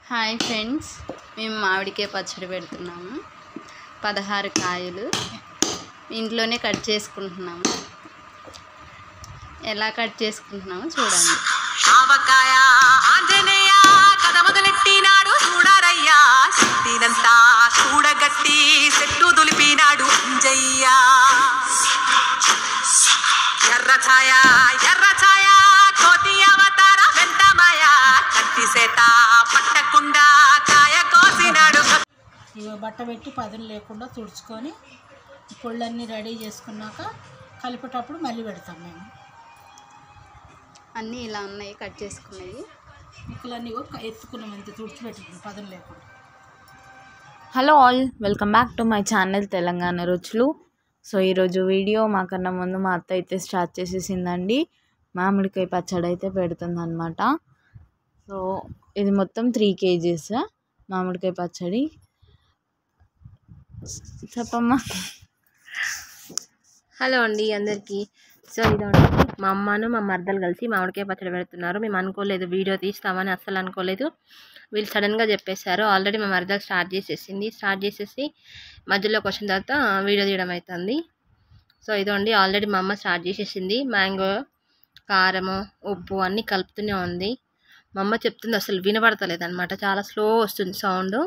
Hi friends, మేము మామిడికాయ పచ్చడి పెడుతున్నాము. 16 కాయలు ఇంట్లోనే కట్ చేసుకుంటున్నాము. ఎలా కట్ చేసుకుంటున్నామో చూడండి. ఆవకాయ ఆంజనేయ కథ మొదలెట్టినాడు చూడారయ్యా, చెట్టినంతా కూడగట్టి చెట్టు దులిపినాడు అంజయ్య. ఎర్ర ఛాయ కోతి అవతార వెంటమాయ, కత్తి సేత పట్టకుండా కాయ కోసినాడు. బట్ట పెట్టి పదులు లేకుండా తుడుచుకొని పొళ్ళన్నీ రెడీ చేసుకున్నాక కలిపేటప్పుడు మళ్ళీ పెడతాం మేము. అన్నీ ఇలా ఉన్నాయి కట్ చేసుకున్నవి. ముక్కలన్నీ ఎత్తుకున్నాం, అంతే తుడిచిపెట్టుకున్నాం పదులు లేకుండా. Hello all, welcome back to my channel Telangana రుచులు. సో ఈరోజు వీడియో మాకన్నా ముందు మా అత్త అయితే స్టార్ట్ చేసేసిందండి. మామిడికాయ పచ్చడి అయితే పెడుతుంది అనమాట. సో ఇది మొత్తం 3 kgs మామిడికాయ పచ్చడి. చెప్పమ్మా. హలో అండి అందరికీ. సో ఇదండి మా అమ్మను మా మరదలు కలిసి మామిడికాయ పచ్చడి పెడుతున్నారు. మేము అనుకోలేదు వీడియో తీస్తామని, అస్సలు అనుకోలేదు. వీళ్ళు సడన్గా చెప్పేశారు. ఆల్రెడీ మా మరదలు స్టార్ట్ చేసేసి మధ్యలోకి వచ్చిన తర్వాత వీడియో తీయడం అవుతుంది. సో ఇదండి ఆల్రెడీ మా అమ్మ స్టార్ట్ చేసేసింది. మ్యాంగో, కారము, ఉప్పు అన్నీ కలుపుతూనే ఉంది. మా అమ్మ చెప్తుంది, అసలు వినబడతలేదు అనమాట. చాలా స్లో వస్తుంది సౌండ్.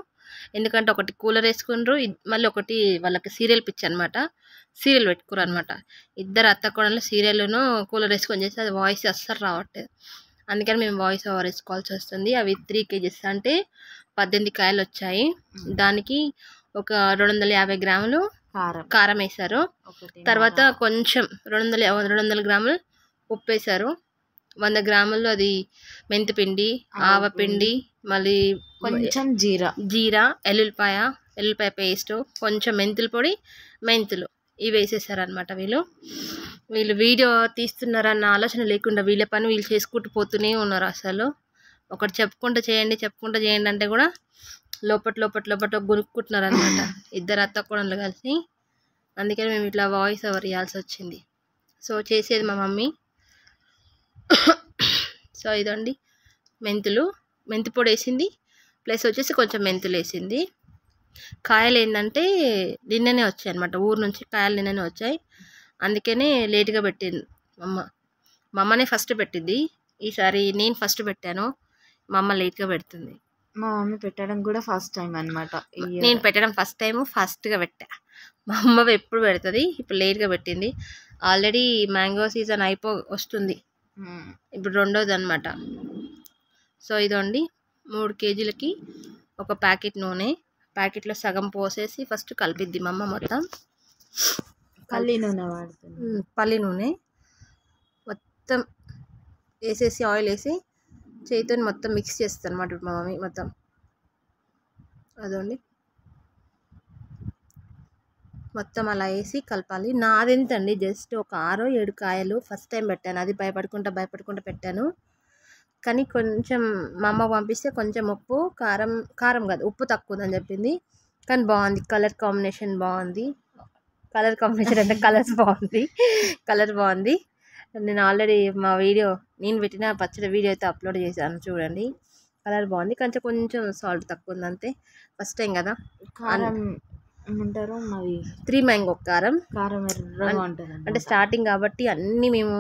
ఎందుకంటే ఒకటి కూలర్ వేసుకున్నారు, మళ్ళీ ఒకటి వాళ్ళకి సీరియల్ పిచ్చి అనమాట. సీరియల్ పెట్టుకున్నారు అనమాట. ఇద్దరు అత్త కోడళ్ళు సీరియల్ను కూలర్ వేసుకొని చేస్తే అది వాయిస్ అస్సలు రావట్లేదు. అందుకని మేము వాయిస్ ఓవర్ వేసుకోవాల్సి వస్తుంది. అవి 3 kgs అంటే 18 కాయలు వచ్చాయి. దానికి ఒక 250 గ్రాములు కారం వేశారు. తర్వాత కొంచెం 200 గ్రాములు ఉప్పు వేశారు. 100 గ్రాములు అది మెంతిపిండి, ఆవపిండి, మళ్ళీ కొంచెం జీరా, ఎల్లుల్లిపాయ పేస్టు, కొంచెం మెంతుల పొడి, మెంతులు ఇవి వేసేసారనమాట. వీళ్ళు వీడియో తీస్తున్నారన్న ఆలోచన లేకుండా వీళ్ళ పని వీళ్ళు చేసుకుంటూ పోతూనే ఉన్నారు. అసలు ఒకటి చెప్పుకుంటూ చేయండి అంటే కూడా లోపల గునుక్కుంటున్నారు అనమాట ఇద్దరు అత్త కోడళ్ళు కలిసి. అందుకని మేము ఇట్లా వాయిస్ ఓవర్ ఇవ్వాల్సి వచ్చింది. సో చేసేది మా మమ్మీ. సో ఇదండి మెంతి పొడి వేసింది, ప్లస్ వచ్చేసి కొంచెం మెంతులు వేసింది. కాయలు ఏంటంటే నిన్ననే వచ్చాయి అనమాట, ఊరు నుంచి కాయలు నిన్ననే వచ్చాయి. అందుకనే లేట్గా పెట్టింది మా అమ్మనే ఫస్ట్ పెట్టింది. ఈసారి నేను ఫస్ట్ పెట్టాను, మా అమ్మ లేట్గా పెడుతుంది. మా మమ్మీ పెట్టడం కూడా ఫస్ట్ టైం అనమాట. నేను పెట్టడం ఫస్ట్ టైం, ఫస్ట్గా పెట్టా. మా అమ్మ ఎప్పుడు పెడుతుంది, ఇప్పుడు లేట్గా పెట్టింది. ఆల్రెడీ మ్యాంగో సీజన్ వస్తుంది, ఇప్పుడు రెండోది అనమాట. సో ఇదండి 3 kgలకి ఒక ప్యాకెట్ నూనె, ప్యాకెట్లో సగం పోసేసి ఫస్ట్ కలిపిద్ది మా అమ్మ. మొత్తం పల్లి నూనె వాడుతుంది. పల్లి నూనె మొత్తం వేసేసి ఆయిల్ వేసి చేతితో మొత్తం మిక్స్ చేస్తుంది అనమాట మా మమ్మీ మొత్తం. అదండి మొత్తం అలా వేసి కలపాలి. నాదెంతండి జస్ట్ ఒక 6-7 కాయలు ఫస్ట్ టైం పెట్టాను. అది భయపడుకుంటా పెట్టాను. కానీ కొంచెం మా అమ్మ పంపిస్తే కొంచెం ఉప్పు, కారం కాదు ఉప్పు తక్కువ ఉందని చెప్పింది. కానీ బాగుంది, కలర్ కాంబినేషన్ బాగుంది. అంటే కలర్ బాగుంది. నేను ఆల్రెడీ నేను పెట్టిన పచ్చడి వీడియో అయితే అప్లోడ్ చేశాను, చూడండి. కలర్ బాగుంది, కొంచెం సాల్ట్ తక్కువ ఉంది అంతే. ఫస్ట్ టైం కదా. కారం ఏమంటారు మరి, 3 మ్యాంగో కారం ఎర్రగా ఉంటుంది అంటే స్టార్టింగ్ కాబట్టి అన్నీ మేము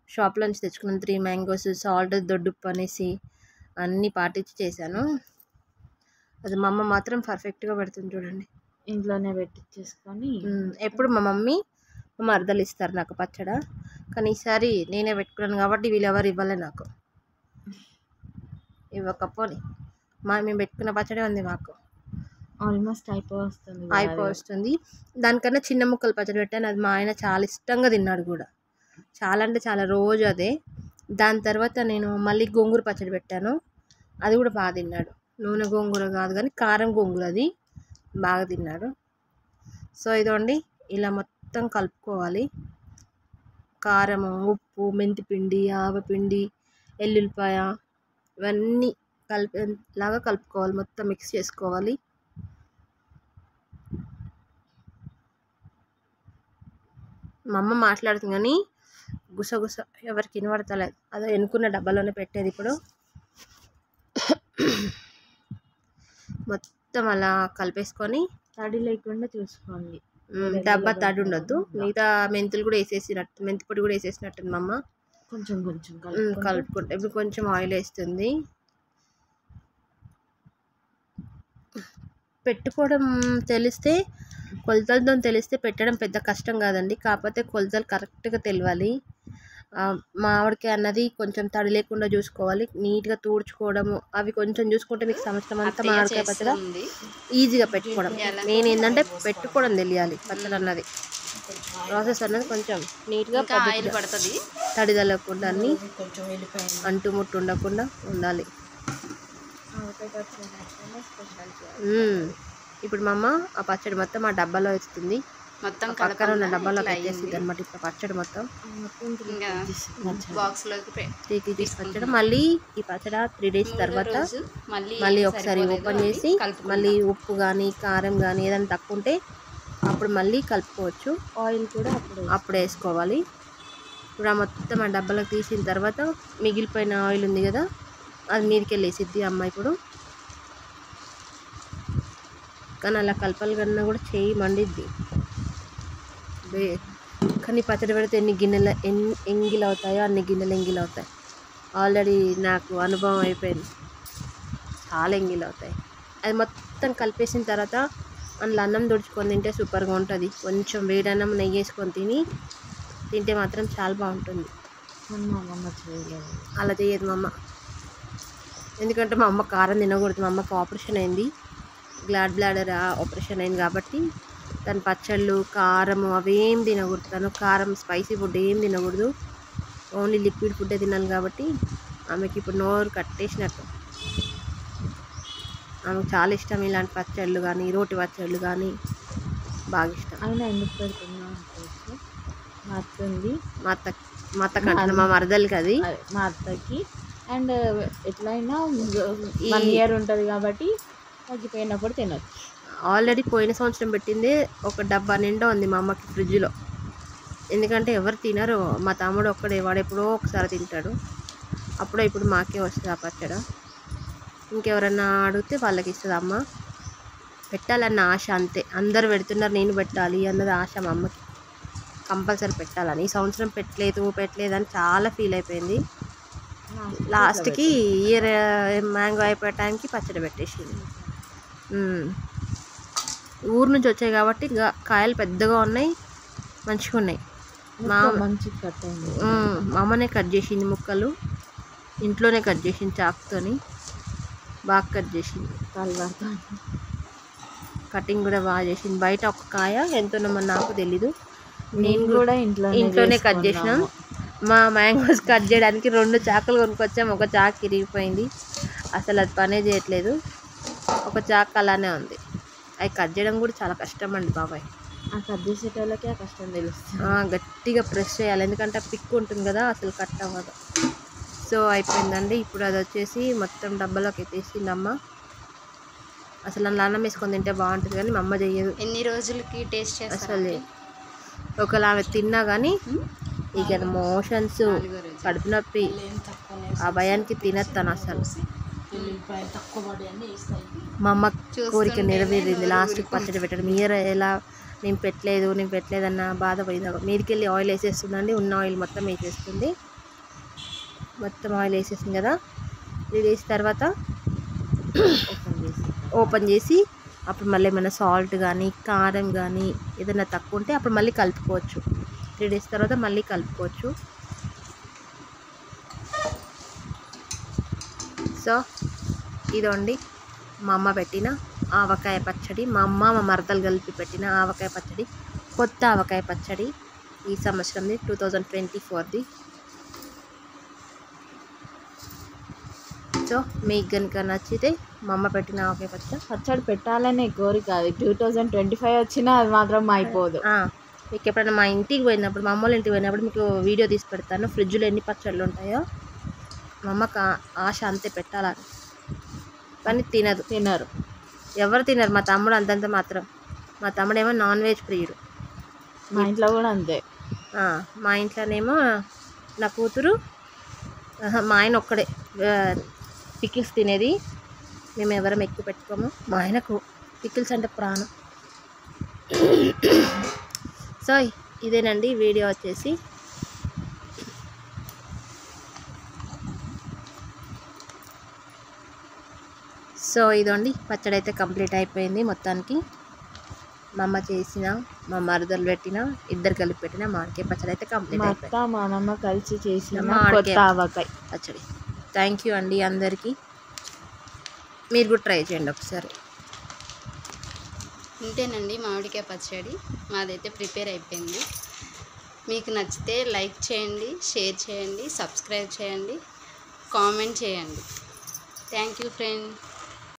షాప్లో నుంచి తెచ్చుకున్నాం. 3 మ్యాంగోస్, సాల్ట్, దొడ్డుప్పు అనేసి అన్నీ పాటించి చేశాను. అది మా అమ్మ మాత్రం పర్ఫెక్ట్గా పెడుతుంది చూడండి. ఇంట్లోనే పెట్టించేసుకొని ఎప్పుడు మా మమ్మీ మా మరదలు ఇస్తారు నాకు పచ్చడ. కానీ ఈసారి నేనే పెట్టుకున్నాను కాబట్టి వీళ్ళు ఎవరు ఇవ్వలే నాకు. ఇవ్వకపోని మేము పెట్టుకున్న పచ్చడే ఉంది మాకు. ఆల్మోస్ట్ అయిపోతుంది. దానికన్నా చిన్న ముక్కలు పచ్చడి పెట్టాను, అది మా ఆయన చాలా ఇష్టంగా తిన్నాడు కూడా. చాలా అంటే చాలా, రోజు అదే. దాని తర్వాత నేను మళ్ళీ గోంగూర పచ్చడి పెట్టాను, అది కూడా బాగా తిన్నాడు. నూనె గోంగూర కాదు కానీ కారం గోంగూర, అది బాగా తిన్నాడు. సో ఇదండి ఇలా మొత్తం కలుపుకోవాలి. కారము, ఉప్పు, మెంతిపిండి, ఆవపిండి, ఎల్లుల్లిపాయ ఇవన్నీ లాగా కలుపుకోవాలి, మొత్తం మిక్స్ చేసుకోవాలి. మా అమ్మ మాట్లాడుతుంది కానీ గుసగుస ఎవరికి వినబడతలేదు. అదే ఎన్నుకున్న డబ్బాలోనే పెట్టేది ఇప్పుడు. మొత్తం అలా కలిపేసుకొని తడి లేకుండా చూసుకోండి. డబ్బా తడి ఉండొద్దు. మిగతా మెంతులు కూడా వేసేసినట్టు, మెంతి పొడి కూడా వేసేసినట్టుంది మా అమ్మ. కొంచెం కొంచెం కలుపుకుంటే ఇప్పుడు కొంచెం ఆయిల్ వేస్తుంది. పెట్టుకోవడం తెలిస్తే, కొలతలతో తెలిస్తే పెట్టడం పెద్ద కష్టం కాదండి. కాకపోతే కొలతలు కరెక్ట్గా తెలియాలి. మామిడికాయ అన్నది కొంచెం తడి లేకుండా చూసుకోవాలి, నీట్గా తూడ్చుకోవడము అవి కొంచెం చూసుకుంటే మీకు సంవత్సరం అంతా మామిడికాయ పచ్చడి ఈజీగా పెట్టుకోవడం. నేను ఏంటంటే పెట్టుకోవడం తెలియాలి. పచ్చడి అన్నది ప్రాసెస్ అన్నది కొంచెం నీట్గా ఆయిల్ పడుతుంది. తడి తగలకుండా అన్నీ కొంచెం వెళ్ళిపోయింది. అంటుముట్టు ఉండకుండా ఉండాలి. ఇప్పుడు మా అమ్మ ఆ పచ్చడి మొత్తం ఆ డబ్బాలో వేస్తుంది. మొత్తం పక్కన ఉన్న డబ్బాలో పెట్టేస్తుంది అనమాట. ఇప్పుడు పచ్చడి మొత్తం ఇంకా బాక్స్లోకి తీసి పచ్చడి. మళ్ళీ ఈ పచ్చడి 3 days తర్వాత మళ్ళీ ఒకసారి ఓపెన్ చేసి మళ్ళీ ఉప్పు కానీ కారం కానీ ఏదైనా తక్కువ ఉంటే అప్పుడు మళ్ళీ కలుపుకోవచ్చు. ఆయిల్ కూడా అప్పుడు వేసుకోవాలి. ఇప్పుడు ఆ మొత్తం ఆ డబ్బాలోకి తీసిన తర్వాత మిగిలిపోయిన ఆయిల్ ఉంది కదా, అది మీదకి వెళ్ళేసిద్ది అమ్మ ఇప్పుడు. కానీ అలా కలపాలి కన్నా కూడా చేయి మండిద్ది. కానీ పచ్చడి పెడితే ఎన్ని ఎంగిల్ అవుతాయో అన్ని గిన్నెలు ఎంగిల్ అవుతాయి. ఆల్రెడీ నాకు అనుభవం అయిపోయింది, చాలా ఎంగిల్ అవుతాయి. అది మొత్తం కలిపేసిన తర్వాత అందులో అన్నం తుడుచుకొని తింటే సూపర్గా ఉంటుంది. కొంచెం వేడన్నం నెయ్యి వేసుకొని తింటే మాత్రం చాలా బాగుంటుంది. అలా చేయదు మా అమ్మ, ఎందుకంటే మా అమ్మ కారం తినకూడదు. మా అమ్మకి ఆపరేషన్ అయింది, బ్లాడర్ ఆపరేషన్ అయింది కాబట్టి తను పచ్చళ్ళు కారము అవేం తినకూడదు. తను కారం స్పైసీ ఫుడ్ ఏం తినకూడదు, ఓన్లీ లిక్విడ్ ఫుడ్డే తినాలి. కాబట్టి ఆమెకి ఇప్పుడు నోరు కట్టేసినట్టు. ఆమెకు చాలా ఇష్టం ఇలాంటి పచ్చళ్ళు కానీ రోటి పచ్చళ్ళు కానీ బాగా ఇష్టం. అయినా ఎందుకు పెడుతున్నా మా అత్త ఉంది, మా అత్త కంటే మా మరదలకి అది మా అత్తకి. అండ్ ఎట్లయినా 1 year ఉంటుంది కాబట్టి తగ్గిపోయినప్పుడు తినచ్చు. ఆల్రెడీ పోయిన సంవత్సరం పెట్టిందే ఒక డబ్బా నిండా ఉంది మా అమ్మకి ఫ్రిడ్జ్లో. ఎందుకంటే ఎవరు తినరు, మా తమ్ముడు ఒక్కడే, వాడు ఎప్పుడో ఒకసారి తింటాడు. అప్పుడో ఇప్పుడు మాకే వస్తుంది ఆ పచ్చడి. ఇంకెవరన్నా అడిగితే వాళ్ళకి ఇస్తుంది అమ్మ. పెట్టాలన్న ఆశ అంతే, అందరు పెడుతున్నారు నేను పెట్టాలి అన్నది ఆశ మా అమ్మకి. కంపల్సరీ పెట్టాలని. ఈ సంవత్సరం పెట్టలేదని చాలా ఫీల్ అయిపోయింది. లాస్ట్కి ఇయర్ మ్యాంగో అయిపోయే టైంకి పచ్చడి పెట్టేసింది. ఊరు నుంచి వచ్చాయి కాబట్టి కాయలు పెద్దగా ఉన్నాయి, మంచిగా ఉన్నాయి. మంచిగా కట్ అయింది. మా అమ్మనే కట్ చేసింది ముక్కలు, ఇంట్లోనే కట్ చేసింది చాకుతోని, బాగా కట్ చేసింది. కటింగ్ కూడా బాగా చేసింది. బయట ఒక కాయ ఎంతనో నాకు తెలీదు, నేను కూడా ఇంట్లోనే కట్ చేసినాం. మా మ్యాంగోస్ కట్ చేయడానికి 2 చాకులు కొనుక్కొచ్చాం. ఒక చాకు ఇరిగిపోయింది, అసలు అది పనే చేయట్లేదు. ఒక చాకు అలానే ఉంది. అవి కట్ చేయడం కూడా చాలా కష్టం అండి బాబాయ్. ఆ కట్ చేసేటోళ్ళకి ఆ కష్టం తెలుస్తుంది. గట్టిగా ప్రెస్ చేయాలి, ఎందుకంటే పిక్ ఉంటుంది కదా, అసలు కట్ అవ్వదు. సో అయిపోయిందండి. ఇప్పుడు అది వచ్చేసి మొత్తం డబ్బాలోకి ఎత్తేసింది అమ్మ. అసలు అందులో అన్నం వేసుకొని తింటే బాగుంటుంది కానీ మా అమ్మ చెయ్యదు. ఎన్ని రోజులకి టేస్ట్ చేస్తారు? అసలు ఒకవేళ ఆమె తిన్నా కానీ ఇక మోషన్స్, కడుపు నొప్పి, ఆ భయానికి తినస్తాను అసలు. మా అమ్మ కోరిక నెరవేరింది. లాస్ట్ పచ్చడి పెట్టడం ఇయర్ ఎలా నేను పెట్టలేదన్న బాధ పోయింది. మీదకి వెళ్ళి ఆయిల్ వేసేస్తుందండి, ఉన్న ఆయిల్ మొత్తం వేసేస్తుంది. మొత్తం ఆయిల్ వేసేసింది కదా, ఇది వేసిన తర్వాత ఓపెన్ చేసి అప్పుడు మళ్ళీ ఏమైనా సాల్ట్ కానీ కారం కానీ ఏదైనా తక్కువ ఉంటే అప్పుడు మళ్ళీ కలుపుకోవచ్చు. 3 days తర్వాత మళ్ళీ కలుపుకోవచ్చు. సో ఇదండి మా అమ్మ పెట్టిన ఆవకాయ పచ్చడి, మా మరదలు కలిపి పెట్టిన ఆవకాయ పచ్చడి, కొత్త ఆవకాయ పచ్చడి ఈ సంవత్సరంది 2024ది. సో మీకు కనుక నచ్చితే మా అమ్మ పెట్టిన ఆవకాయ పచ్చడి పెట్టాలనే కోరిక, అది 2025 వచ్చినా అది మాత్రం అయిపోదు. మీకు ఎప్పుడైనా మా ఇంటికి పోయినప్పుడు, మా అమ్మోళ్ళ ఇంటికి పోయినప్పుడు మీకు వీడియో తీసి పెడతాను, ఫ్రిడ్జ్లో ఎన్ని పచ్చళ్ళు ఉంటాయో. మా అమ్మకి ఆశ అంతే పెట్టాలని, కానీ తినరు, ఎవరు తినరు. మా తమ్ముడు అంతంత మాత్రం. మా తమ్ముడేమో నాన్ వెజ్ ప్రియుడు. మా ఇంట్లో కూడా అంతే. మా ఇంట్లోనేమో నా కూతురు, మా ఆయన ఒక్కడే పికిల్స్ తినేది. మేము ఎవరం ఎక్కువ పెట్టుకోము. మా ఆయనకు పికిల్స్ అంటే ప్రాణం. సో ఇదేనండి వీడియో వచ్చేసి. సో ఇదండి పచ్చడి అయితే కంప్లీట్ అయిపోయింది మొత్తానికి. మా అమ్మ చేసిన, మా మరదలు పెట్టిన, ఇద్దరు కలిపి పెట్టిన మామిడికాయ పచ్చడి అయితే కంప్లీట్ మా అయిపోయింది. అత్త మా అమ్మమ్మ కలిసి చేసిన మామిడికాయ కొత్త ఆవకాయ పచ్చడి. థ్యాంక్ యూ అండి అందరికీ. మీరు కూడా ట్రై చేయండి ఒకసారి. ఇంతేనండి మామిడికాయ పచ్చడి మాదైతే ప్రిపేర్ అయిపోయింది. మీకు నచ్చితే లైక్ చేయండి, షేర్ చేయండి, సబ్స్క్రైబ్ చేయండి, కామెంట్ చేయండి. Thank you friend.